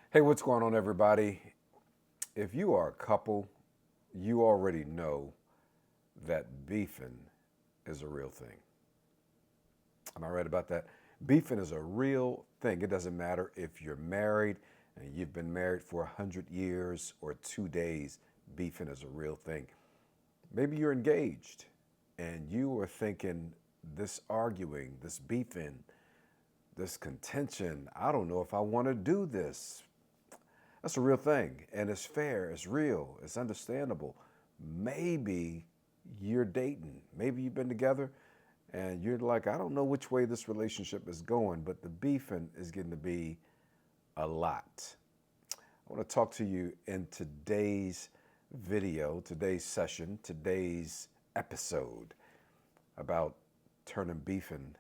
Hey, what's going on, everybody? If you are a couple, you already know that beefing is a real thing. Am I right about that? Beefing is a real thing. It doesn't matter if you're married and you've been married for 100 years or 2 days, beefing is a real thing. Maybe you're engaged and you are thinking, this arguing, this beefing, this contention, I don't know if I want to do this. That's a real thing, and it's fair, it's real, it's understandable. Maybe you're dating, maybe you've been together, and you're like, I don't know which way this relationship is going, but the beefing is getting to be a lot. I want to talk to you in today's video, today's session, today's episode about turning beefing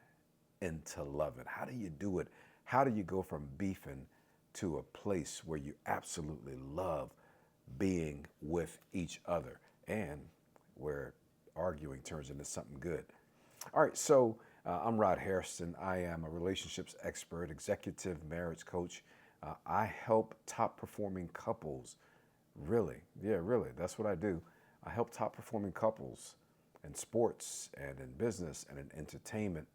into loving. How do you do it? How do you go from beefing to a place where you absolutely love being with each other and where arguing turns into something good? All right, so I'm Rod Harrison. I am a relationships expert, executive marriage coach. I help top performing couples. Really, yeah, really, that's what I do. I help top performing couples in sports and in business and in entertainment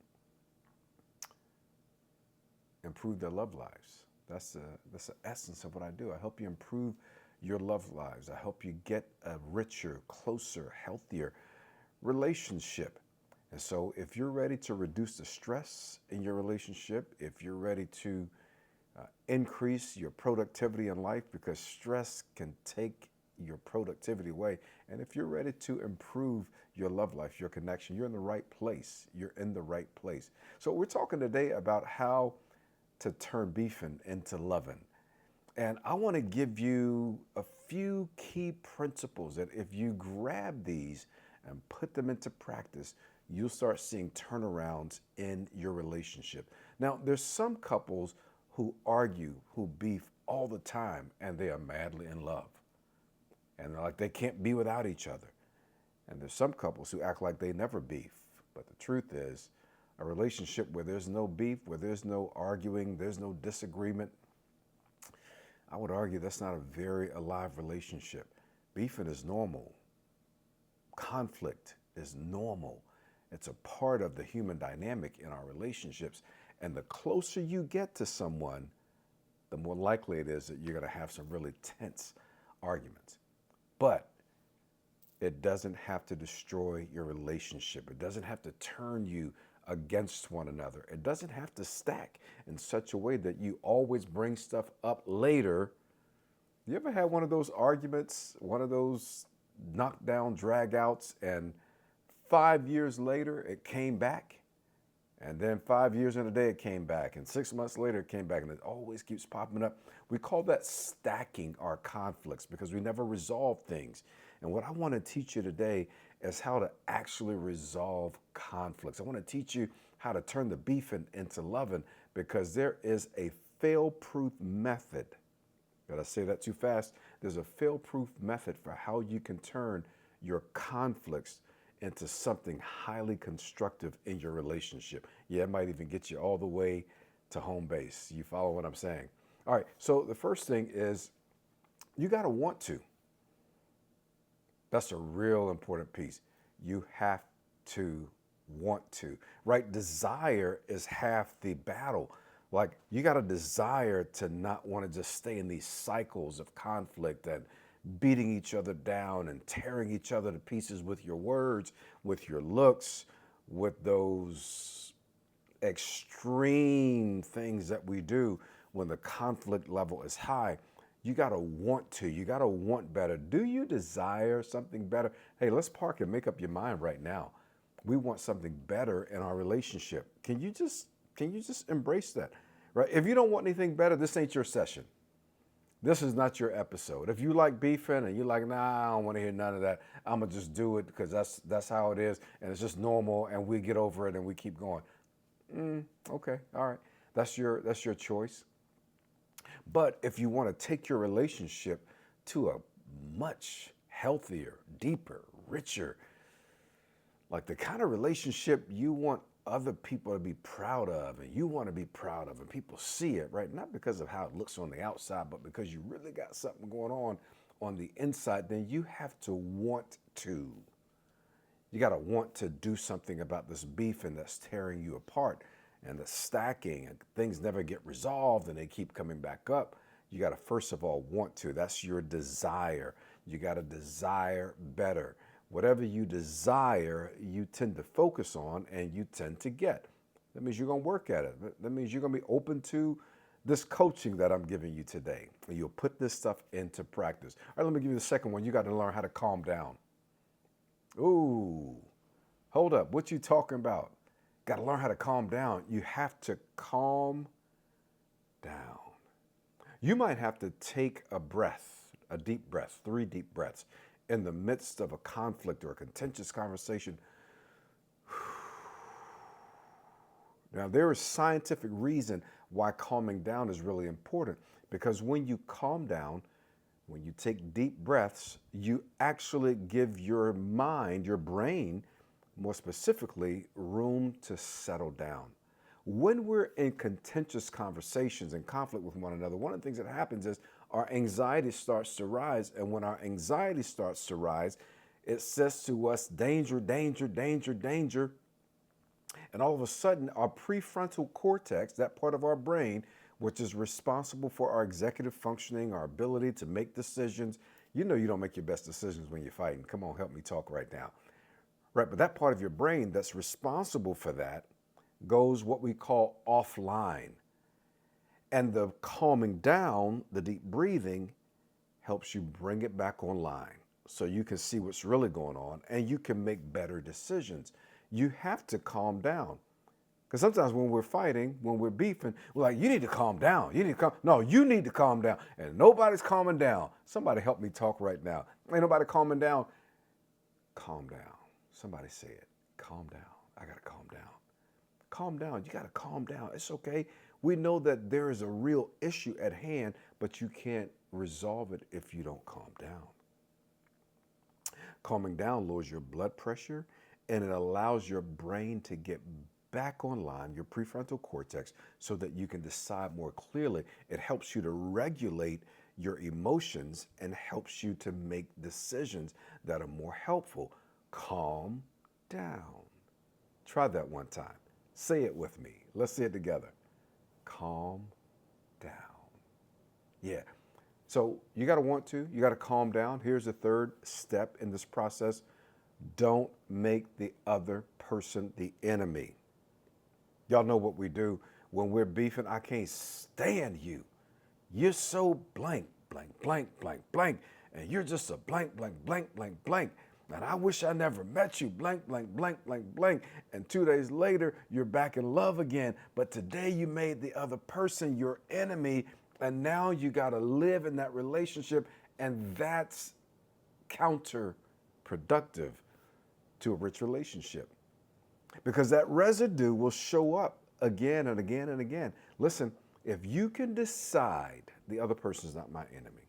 improve their love lives. That's the essence of what I do. I help you improve your love lives. I help you get a richer, closer, healthier relationship. And so, if you're ready to reduce the stress in your relationship, if you're ready to increase your productivity in life, because stress can take your productivity away, and if you're ready to improve your love life, your connection, you're in the right place. You're in the right place. So, we're talking today about how to turn beefing into loving. And I want to give you a few key principles that if you grab these and put them into practice, you'll start seeing turnarounds in your relationship. Now, there's some couples who argue, who beef all the time, and they are madly in love. And they're like they can't be without each other. And there's some couples who act like they never beef. But the truth is, a relationship where there's no beef, where there's no arguing, there's no disagreement, I would argue that's not a very alive relationship. Beefing is normal. Conflict is normal. It's a part of the human dynamic in our relationships. And the closer you get to someone, the more likely it is that you're going to have some really tense arguments. But it doesn't have to destroy your relationship. It doesn't have to turn you against one another. It doesn't have to stack in such a way that you always bring stuff up later. You ever had one of those arguments, one of those knockdown dragouts, and 5 years later it came back? And then 5 years in a day it came back, and 6 months later it came back, and it always keeps popping up. We call that stacking our conflicts because we never resolve things. And what I want to teach you today is how to actually resolve conflicts. I want to teach you how to turn the beefing into loving because there is a fail-proof method. Did I say that too fast? There's a fail-proof method for how you can turn your conflicts into something highly constructive in your relationship. Yeah, it might even get you all the way to home base. You follow what I'm saying? All right, so the first thing is you got to want to. That's a real important piece. You have to want to, right? Desire is half the battle. Like you got a desire to not want to just stay in these cycles of conflict and beating each other down and tearing each other to pieces with your words, with your looks, with those extreme things that we do when the conflict level is high. You got to want to. You got to want better. Do you desire something better? Hey, let's park and make up your mind right now. We want something better in our relationship. Can you just embrace that? Right? If you don't want anything better, this ain't your session. This is not your episode. If you like beefing and you're like, nah, I don't want to hear none of that. I'm gonna just do it because that's how it is, and it's just normal, and we get over it and we keep going. Okay, all right. That's your choice. But if you want to take your relationship to a much healthier, deeper, richer, like the kind of relationship you want other people to be proud of, and you want to be proud of, and people see it, right? Not because of how it looks on the outside, but because you really got something going on the inside, then you have to want to. You got to want to do something about this beef and that's tearing you apart and the stacking and things never get resolved and they keep coming back up. You got to first of all want to. That's your desire. You got to desire better. Whatever you desire, you tend to focus on and you tend to get. That means you're going to work at it. That means you're going to be open to this coaching that I'm giving you today. And you'll put this stuff into practice. All right, let me give you the second one. You got to learn how to calm down. Ooh, hold up. What you talking about? Got to learn how to calm down. You have to calm down. You might have to take a breath, a deep breath, 3 deep breaths in the midst of a conflict or a contentious conversation. Now, there is scientific reason why calming down is really important, because when you calm down, when you take deep breaths, you actually give your mind, your brain, more specifically, room to settle down. When we're in contentious conversations and conflict with one another, one of the things that happens is our anxiety starts to rise. And when our anxiety starts to rise, it says to us, danger, danger, danger, danger. And all of a sudden, our prefrontal cortex, that part of our brain, which is responsible for our executive functioning, our ability to make decisions. You know you don't make your best decisions when you're fighting. Come on, help me talk right now. Right, but that part of your brain that's responsible for that goes what we call offline. And the calming down, the deep breathing, helps you bring it back online so you can see what's really going on and you can make better decisions. You have to calm down. Because sometimes when we're fighting, when we're beefing, we're like, you need to calm down. You need to calm. No, you need to calm down. And nobody's calming down. Somebody help me talk right now. Ain't nobody calming down. Calm down. Somebody say it. Calm down. I got to calm down. Calm down. You got to calm down. It's okay. We know that there is a real issue at hand, but you can't resolve it if you don't calm down. Calming down lowers your blood pressure and it allows your brain to get back online, your prefrontal cortex, so that you can decide more clearly. It helps you to regulate your emotions and helps you to make decisions that are more helpful. Calm down. Try that one time. Say it with me. Let's say it together. Calm down. Yeah. So you got to want to, you got to calm down. Here's the third step in this process. Don't make the other person the enemy. Y'all know what we do when we're beefing. I can't stand you. You're so blank, blank, blank, blank, blank. And you're just a blank, blank, blank, blank, blank. And I wish I never met you, blank, blank, blank, blank, blank. And 2 days later, you're back in love again. But today you made the other person your enemy. And now you got to live in that relationship. And that's counterproductive to a rich relationship. Because that residue will show up again and again and again. Listen, if you can decide the other person is not my enemy.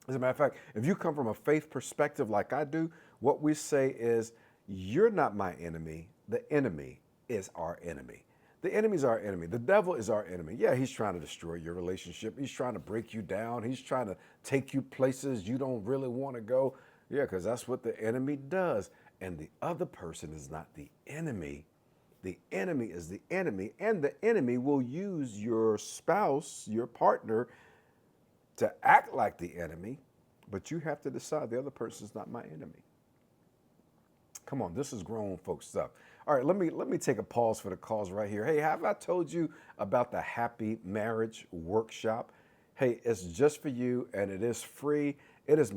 As a matter of fact, if you come from a faith perspective like I do, what we say is, you're not my enemy. The enemy is our enemy. The enemy is our enemy. The devil is our enemy. Yeah, he's trying to destroy your relationship. He's trying to break you down. He's trying to take you places you don't really want to go. Yeah, because that's what the enemy does. And the other person is not the enemy. The enemy is the enemy. And the enemy will use your spouse, your partner, to act like the enemy. But you have to decide the other person is not my enemy. Come on, this is grown folks stuff. All right, let me take a pause for the cause right here. Hey, have I told you about the Happy Marriage Workshop? Hey, it's just for you and it is free. It's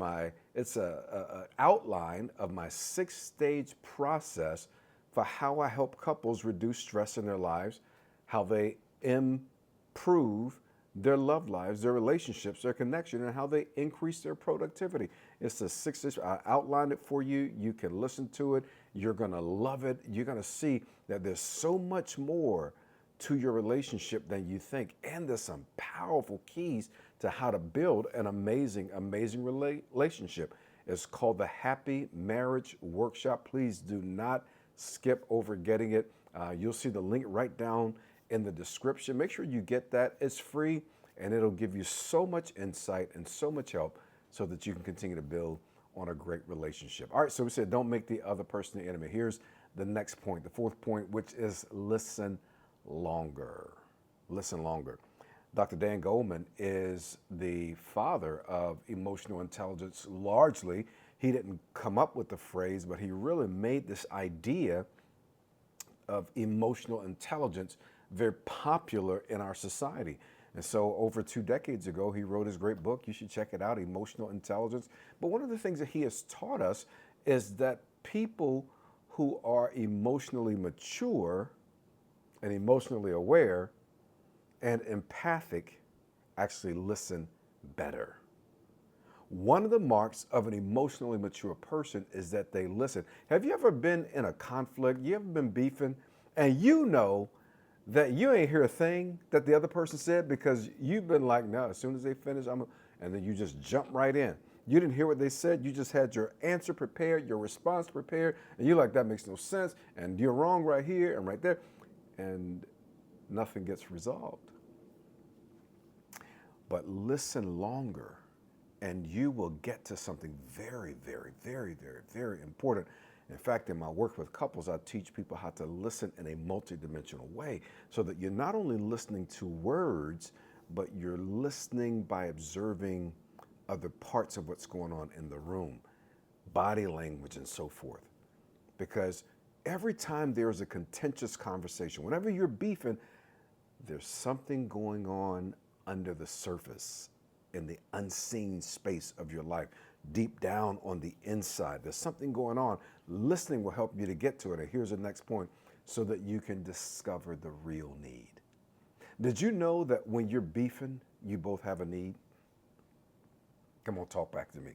a outline of my 6-stage process for how I help couples reduce stress in their lives, how they improve their love lives, their relationships, their connection, and how they increase their productivity. It's a 6-stage. I outlined it for you. You can listen to it. You're going to love it. You're going to see that there's so much more to your relationship than you think. And there's some powerful keys to how to build an amazing, amazing relationship. It's called the Happy Marriage Workshop. Please do not skip over getting it. You'll see the link right down in the description. Make sure you get that. It's free, and it'll give you so much insight and so much help so that you can continue to build on a great relationship. All right, so we said don't make the other person the enemy. Here's the next point, the fourth point, which is listen longer. Listen longer. Dr. Dan Goleman is the father of emotional intelligence largely. He didn't come up with the phrase, but he really made this idea of emotional intelligence very popular in our society. And so over 2 decades ago, he wrote his great book. You should check it out, Emotional Intelligence. But one of the things that he has taught us is that people who are emotionally mature and emotionally aware and empathic actually listen better. One of the marks of an emotionally mature person is that they listen. Have you ever been in a conflict? You ever been beefing and you know that you ain't hear a thing that the other person said because you've been like, no, as soon as they finish, and then you just jump right in. You didn't hear what they said. You just had your answer prepared, your response prepared, and you're like, that makes no sense, and you're wrong right here and right there, and nothing gets resolved. But listen longer, and you will get to something very, very, very, very, very important. In fact, in my work with couples, I teach people how to listen in a multidimensional way so that you're not only listening to words, but you're listening by observing other parts of what's going on in the room, body language and so forth. Because every time there's a contentious conversation, whenever you're beefing, there's something going on under the surface in the unseen space of your life, deep down on the inside. There's something going on. Listening will help you to get to it. And here's the next point, so that you can discover the real need. Did you know that when you're beefing, you both have a need? Come on, talk back to me.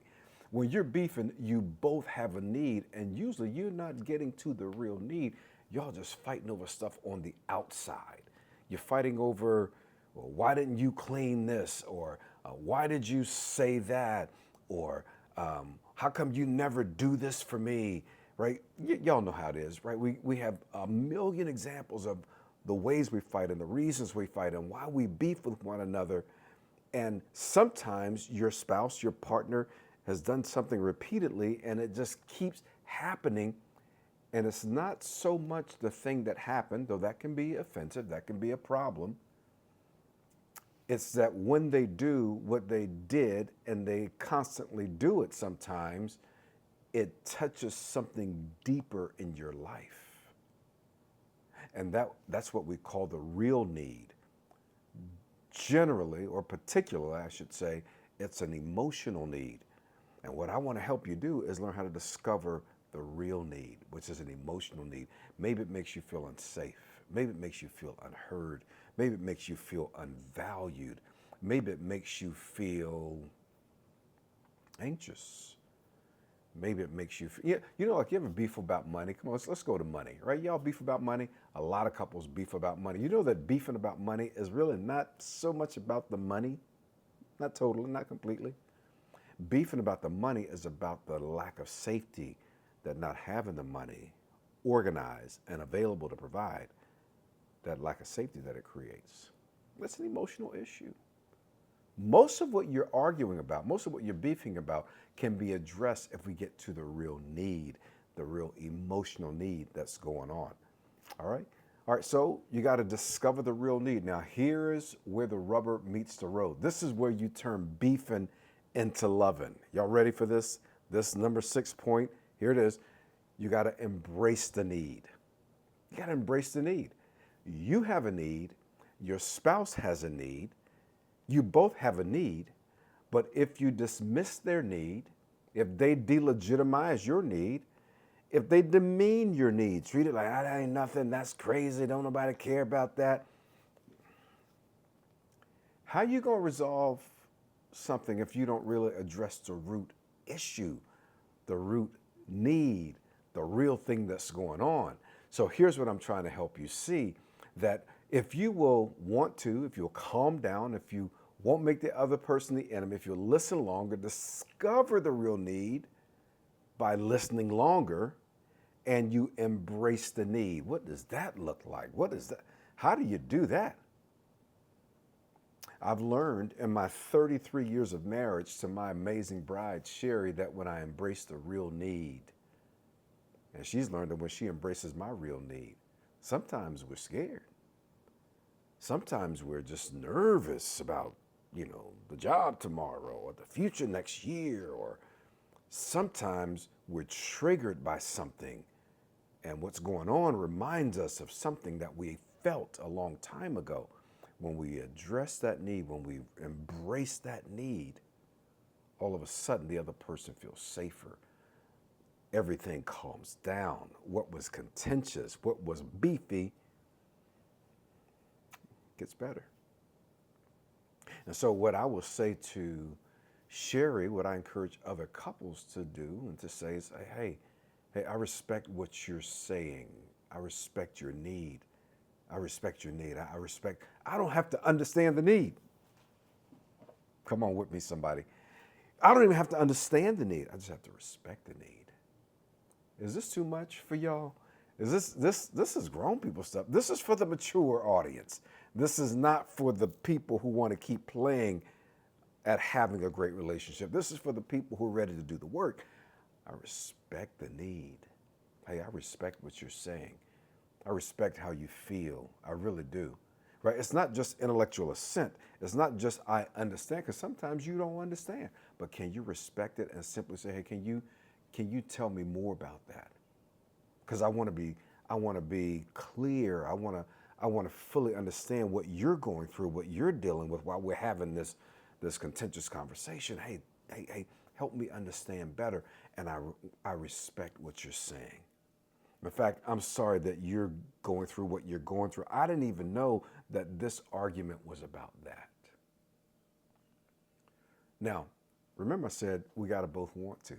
When you're beefing, you both have a need, and usually you're not getting to the real need. Y'all just fighting over stuff on the outside. You're fighting over, well, why didn't you clean this? Or why did you say that? Or how come you never do this for me? Right? Y'all know how it is, right? We have a million examples of the ways we fight and the reasons we fight and why we beef with one another. And sometimes your spouse, your partner has done something repeatedly and it just keeps happening. And it's not so much the thing that happened, though that can be offensive, that can be a problem. It's that when they do what they did, and they constantly do it sometimes, it touches something deeper in your life. And that's what we call the real need. Generally, or particularly, I should say, it's an emotional need. And what I want to help you do is learn how to discover the real need, which is an emotional need. Maybe it makes you feel unsafe. Maybe it makes you feel unheard. Maybe it makes you feel unvalued. Maybe it makes you feel anxious. Maybe it makes you, like you ever beef about money? Come on, let's go to money, right? Y'all beef about money. A lot of couples beef about money. You know that beefing about money is really not so much about the money, not totally, not completely. Beefing about the money is about the lack of safety that not having the money organized and available to provide, that lack of safety that it creates. That's an emotional issue. Most of what you're arguing about, most of what you're beefing about can be addressed if we get to the real need, the real emotional need that's going on. All right? All right, so you got to discover the real need. Now, here's where the rubber meets the road. This is where you turn beefing into loving. Y'all ready for this? This number 6 point, here it is. You got to embrace the need. You got to embrace the need. You have a need. Your spouse has a need. You both have a need. But if you dismiss their need, if they delegitimize your need, if they demean your need, treat it like, that ain't nothing, that's crazy, don't nobody care about that. How you going to resolve something if you don't really address the root issue, the root need, the real thing that's going on? So here's what I'm trying to help you see, that if you will want to, if you'll calm down, if you won't make the other person the enemy, if you'll listen longer, discover the real need by listening longer, and you embrace the need. What does that look like? What is that? How do you do that? I've learned in my 33 years of marriage to my amazing bride, Sherry, that when I embrace the real need, and she's learned that when she embraces my real need, sometimes we're scared. Sometimes we're just nervous about, the job tomorrow or the future next year, or sometimes we're triggered by something, and what's going on reminds us of something that we felt a long time ago. When we address that need, when we embrace that need, all of a sudden the other person feels safer. Everything calms down. What was contentious, what was beefy, gets better. And so what I will say to Sherry, what I encourage other couples to do and to say is, hey, I respect what you're saying. I respect your need. I respect your need. I don't have to understand the need. Come on with me, somebody. I don't even have to understand the need. I just have to respect the need. Is this too much for y'all? This is grown people stuff. This is for the mature audience. This is not for the people who want to keep playing at having a great relationship. This is for the people who are ready to do the work. I respect the need. Hey, I respect what you're saying. I respect how you feel. I really do. Right? It's not just intellectual assent. It's not just I understand, because sometimes you don't understand. But can you respect it and simply say, hey, can you tell me more about that? Because I want to be clear. I want to fully understand what you're going through, what you're dealing with while we're having this contentious conversation. Hey, help me understand better. And I respect what you're saying. In fact, I'm sorry that you're going through what you're going through. I didn't even know that this argument was about that. Now, remember I said we got to both want to.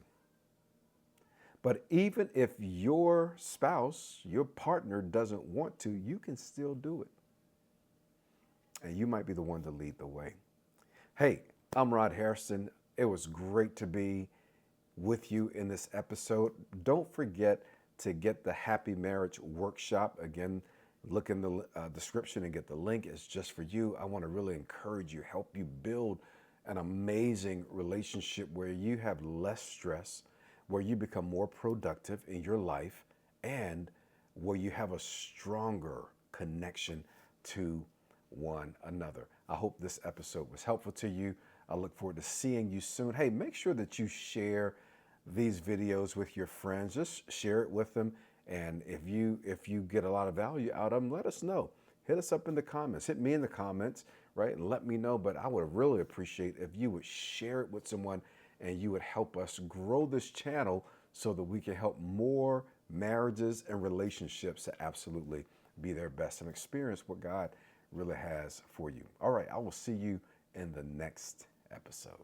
But even if your spouse, your partner doesn't want to, you can still do it. And you might be the one to lead the way. Hey, I'm Rod Harrison. It was great to be with you in this episode. Don't forget to get the Happy Marriage Workshop. Again, look in the description and get the link. It's just for you. I want to really encourage you, help you build an amazing relationship where you have less stress, where you become more productive in your life, and where you have a stronger connection to one another. I hope this episode was helpful to you. I look forward to seeing you soon. Hey, make sure that you share these videos with your friends. Just share it with them. And if you get a lot of value out of them, let us know. Hit us up in the comments. Hit me in the comments, right? And let me know. But I would really appreciate if you would share it with someone and you would help us grow this channel so that we can help more marriages and relationships to absolutely be their best and experience what God really has for you. All right, I will see you in the next episode.